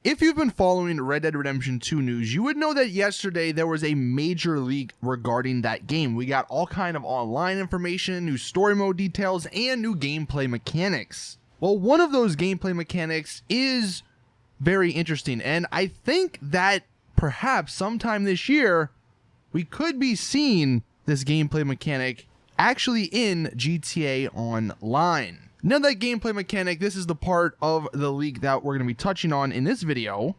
If you've been following Red Dead Redemption 2 news, you would know that yesterday there was a major leak regarding that game. We got all kind of online information, new story mode details, and new gameplay mechanics. Well, one of those gameplay mechanics is very interesting, and I think that perhaps sometime this year, we could be seeing this gameplay mechanic actually in GTA Online. Now that gameplay mechanic, this is the part of the leak that we're going to be touching on in this video.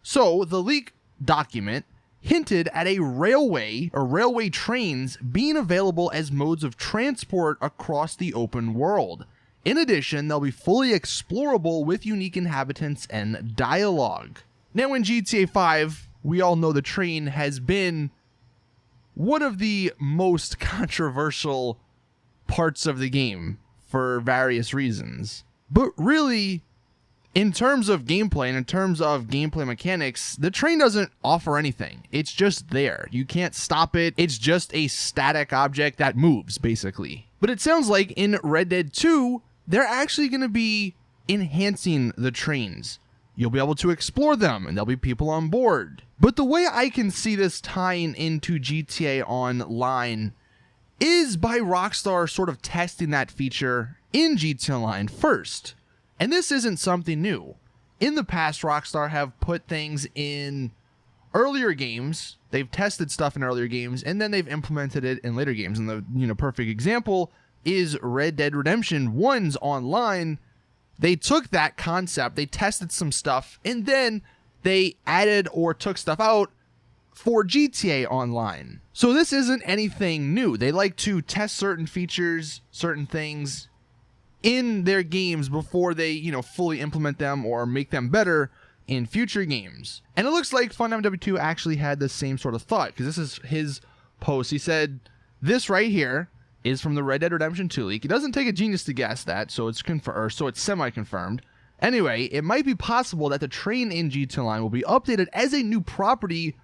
So the leak document hinted at a railway or railway trains being available as modes of transport across the open world. In addition, they'll be fully explorable with unique inhabitants and dialogue. Now in GTA 5, we all know the train has been one of the most controversial parts of the game for various reasons. But really, in terms of gameplay and in terms of gameplay mechanics, the train doesn't offer anything. It's just there. You can't stop it. It's just a static object that moves, basically. But it sounds like in Red Dead 2, they're actually going to be enhancing the trains. You'll be able to explore them, and there'll be people on board. But the way I can see this tying into GTA Online is by Rockstar sort of testing that feature in GTA Online first. And this isn't something new. In the past, Rockstar have put things in earlier games. They've tested stuff in earlier games, and then they've implemented it in later games. And the perfect example is Red Dead Redemption 1's Online. They took that concept, they tested some stuff, and then they added or took stuff out for GTA Online. So this isn't anything new. They like to test certain features, certain things in their games before they, fully implement them or make them better in future games. And it looks like FunMW2 actually had the same sort of thought, because this is his post. He said, this right here is from the Red Dead Redemption 2 leak. It doesn't take a genius to guess that, so it's semi-confirmed. Anyway, it might be possible that the train in GTA Online will be updated as a new property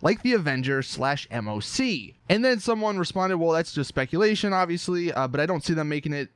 like the Avenger / M.O.C. And then someone responded, well, that's just speculation, obviously, but I don't see them making it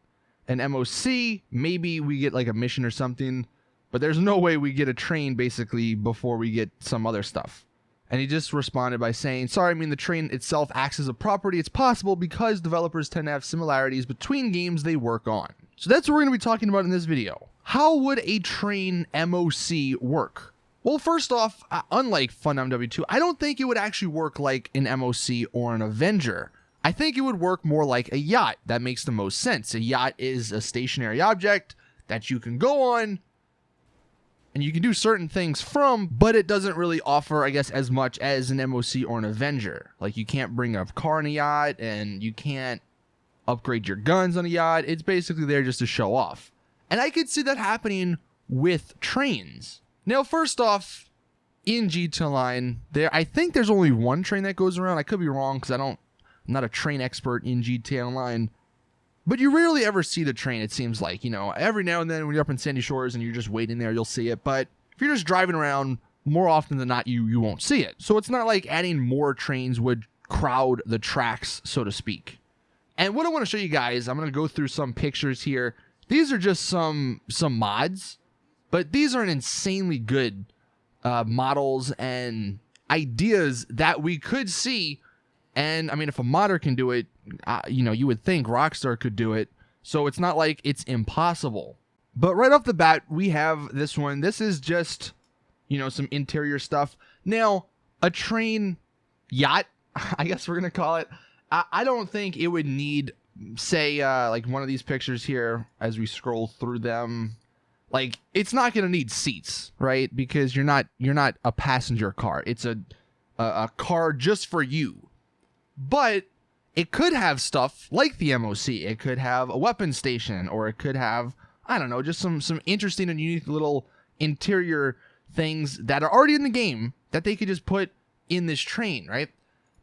an M.O.C. Maybe we get like a mission or something, but there's no way we get a train basically before we get some other stuff. And he just responded by saying, sorry, the train itself acts as a property. It's possible because developers tend to have similarities between games they work on. So that's what we're going to be talking about in this video. How would a train M.O.C. work? Well, first off, unlike FunMW2, I don't think it would actually work like an M.O.C. or an Avenger. I think it would work more like a yacht. That makes the most sense. A yacht is a stationary object that you can go on and you can do certain things from, but it doesn't really offer, I guess, as much as an M.O.C. or an Avenger. Like, you can't bring a car on a yacht, and you can't upgrade your guns on a yacht. It's basically there just to show off. And I could see that happening with trains. Now, first off, in GTA Online, I think there's only one train that goes around. I could be wrong, because I'm not a train expert in GTA Online. But you rarely ever see the train, it seems like. Every now and then when you're up in Sandy Shores and you're just waiting there, you'll see it. But if you're just driving around, more often than not, you won't see it. So it's not like adding more trains would crowd the tracks, so to speak. And what I want to show you guys, I'm going to go through some pictures here. These are just some mods, but these are insanely good models and ideas that we could see. And if a modder can do it, you would think Rockstar could do it. So it's not like it's impossible. But right off the bat, we have this one. This is just, some interior stuff. Now, a train yacht, I guess we're going to call it. I don't think it would need, say, like one of these pictures here as we scroll through them. Like, it's not going to need seats, right? Because you're not a passenger car. It's a car just for you. But it could have stuff like the M.O.C. It could have a weapon station, or it could have, I don't know, just some interesting and unique little interior things that are already in the game that they could just put in this train, right?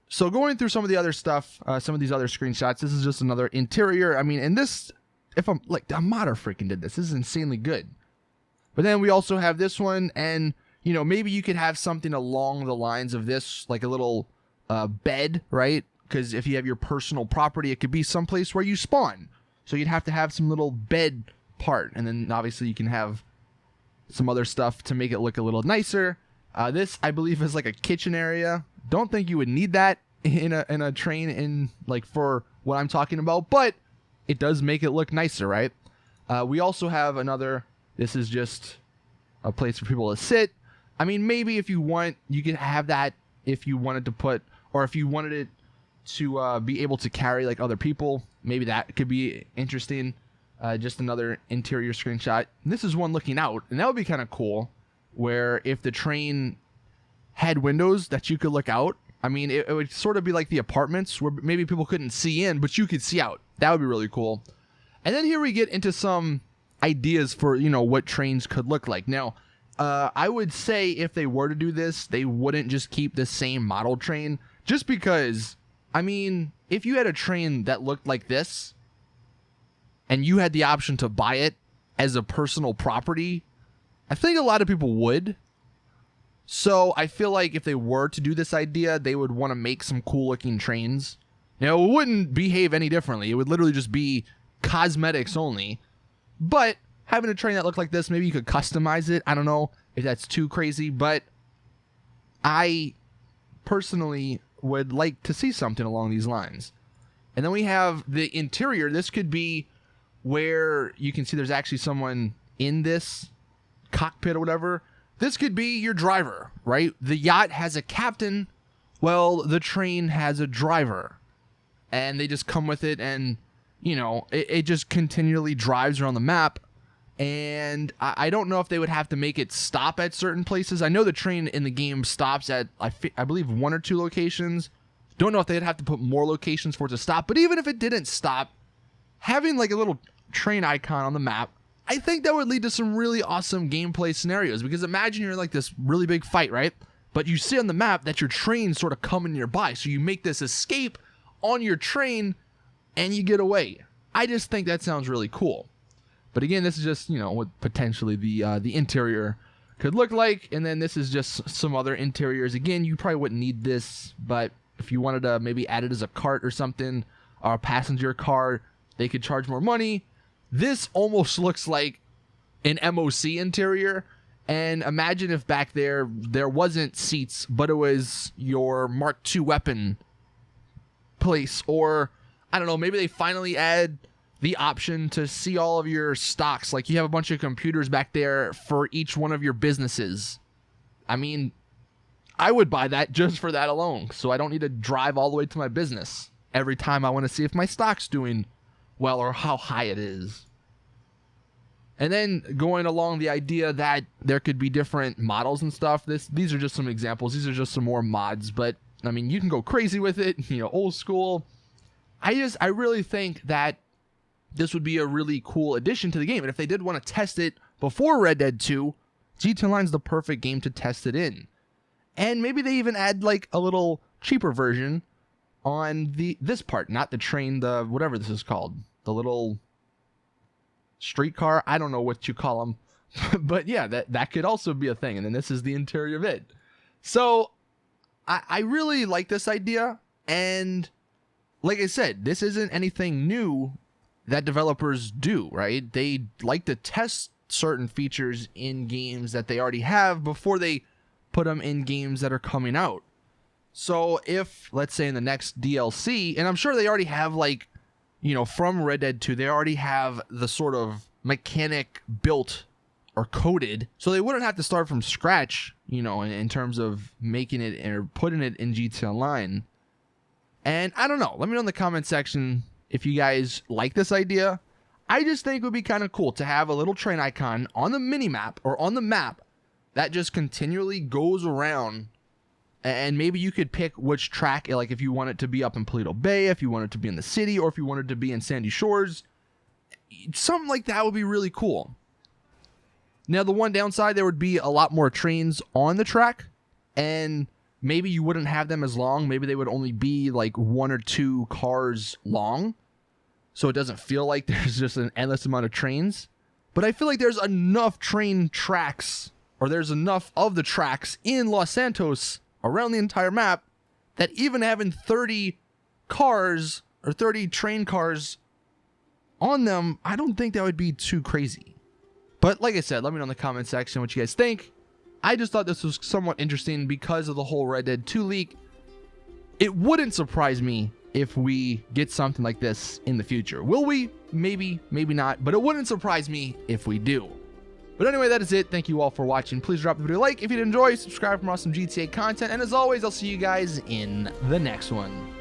So going through some of the other stuff, some of these other screenshots, this is just another interior. And this, if I'm like, a modder freaking did this. This is insanely good. But then we also have this one, and, maybe you could have something along the lines of this, like a little bed, right? Because if you have your personal property, it could be someplace where you spawn. So you'd have to have some little bed part. And then obviously you can have some other stuff to make it look a little nicer. This, I believe, is like a kitchen area. Don't think you would need that in a train in like for what I'm talking about, but it does make it look nicer, right? We also have another. This is just a place for people to sit. I mean, maybe if you want, you could have that if you wanted to put, or if you wanted it to be able to carry like other people. Maybe that could be interesting. Just another interior screenshot. And this is one looking out, and that would be kind of cool, where if the train had windows that you could look out. I mean, it would sort of be like the apartments where maybe people couldn't see in, but you could see out. That would be really cool. And then here we get into some ideas for, you know, what trains could look like. Now, I would say if they were to do this, they wouldn't just keep the same model train, just because, I mean, if you had a train that looked like this and you had the option to buy it as a personal property, I think a lot of people would. So I feel like if they were to do this idea, they would want to make some cool looking trains. Now, it wouldn't behave any differently. It would literally just be cosmetics only. But having a train that looked like this, maybe you could customize it. I don't know if that's too crazy, but I personally would like to see something along these lines. And then we have the interior. This could be where you can see there's actually someone in this cockpit or whatever. This could be your driver, right? The yacht has a captain. Well, the train has a driver. And they just come with it, and, you know, it just continually drives around the map. And I don't know if they would have to make it stop at certain places. I know the train in the game stops at, I believe, 1 or 2 locations. Don't know if they'd have to put more locations for it to stop. But even if it didn't stop, having like a little train icon on the map, I think that would lead to some really awesome gameplay scenarios. Because imagine you're in like this really big fight, right? But you see on the map that your train's sort of coming nearby. So you make this escape on your train and you get away. I just think that sounds really cool. But again, this is just, you know, what potentially the interior could look like. And then this is just some other interiors. Again, you probably wouldn't need this, but if you wanted to maybe add it as a cart or something, or a passenger car, they could charge more money. This almost looks like an M.O.C. interior. And imagine if back there wasn't seats, but it was your Mark II weapon place. Or, I don't know, maybe they finally add the option to see all of your stocks. Like you have a bunch of computers back there for each one of your businesses. I mean, I would buy that just for that alone. So I don't need to drive all the way to my business every time I want to see if my stock's doing well or how high it is. And then going along the idea that there could be different models and stuff. These are just some examples. These are just some more mods, but I mean, you can go crazy with it, you know, old school. I really think that this would be a really cool addition to the game. And if they did want to test it before Red Dead 2, GT Online's the perfect game to test it in. And maybe they even add like a little cheaper version on this part, not the train, the whatever this is called, the little streetcar. I don't know what you call them, but yeah, that could also be a thing. And then this is the interior of it. So I really like this idea. And like I said, this isn't anything new that developers do, right? They like to test certain features in games that they already have before they put them in games that are coming out. So if, let's say in the next DLC, and I'm sure they already have like, you know, from Red Dead 2, they already have the sort of mechanic built or coded, so they wouldn't have to start from scratch, you know, in terms of making it or putting it in GT Online. And I don't know, let me know in the comment section if you guys like this idea. I just think it would be kind of cool to have a little train icon on the mini-map or on the map that just continually goes around. And maybe you could pick which track, like if you want it to be up in Paleto Bay, if you want it to be in the city, or if you want it to be in Sandy Shores. Something like that would be really cool. Now, the one downside, there would be a lot more trains on the track, and maybe you wouldn't have them as long. Maybe they would only be like 1 or 2 cars long, so it doesn't feel like there's just an endless amount of trains. But I feel like there's enough train tracks, or there's enough of the tracks in Los Santos around the entire map that even having 30 cars or 30 train cars on them, I don't think that would be too crazy. But like I said, let me know in the comment section what you guys think. I just thought this was somewhat interesting because of the whole Red Dead 2 leak. It wouldn't surprise me if we get something like this in the future. Will we? Maybe, maybe not, but it wouldn't surprise me if we do. But anyway, that is it. Thank you all for watching. Please drop the video a like if you did enjoy, subscribe for more awesome GTA content, and as always, I'll see you guys in the next one.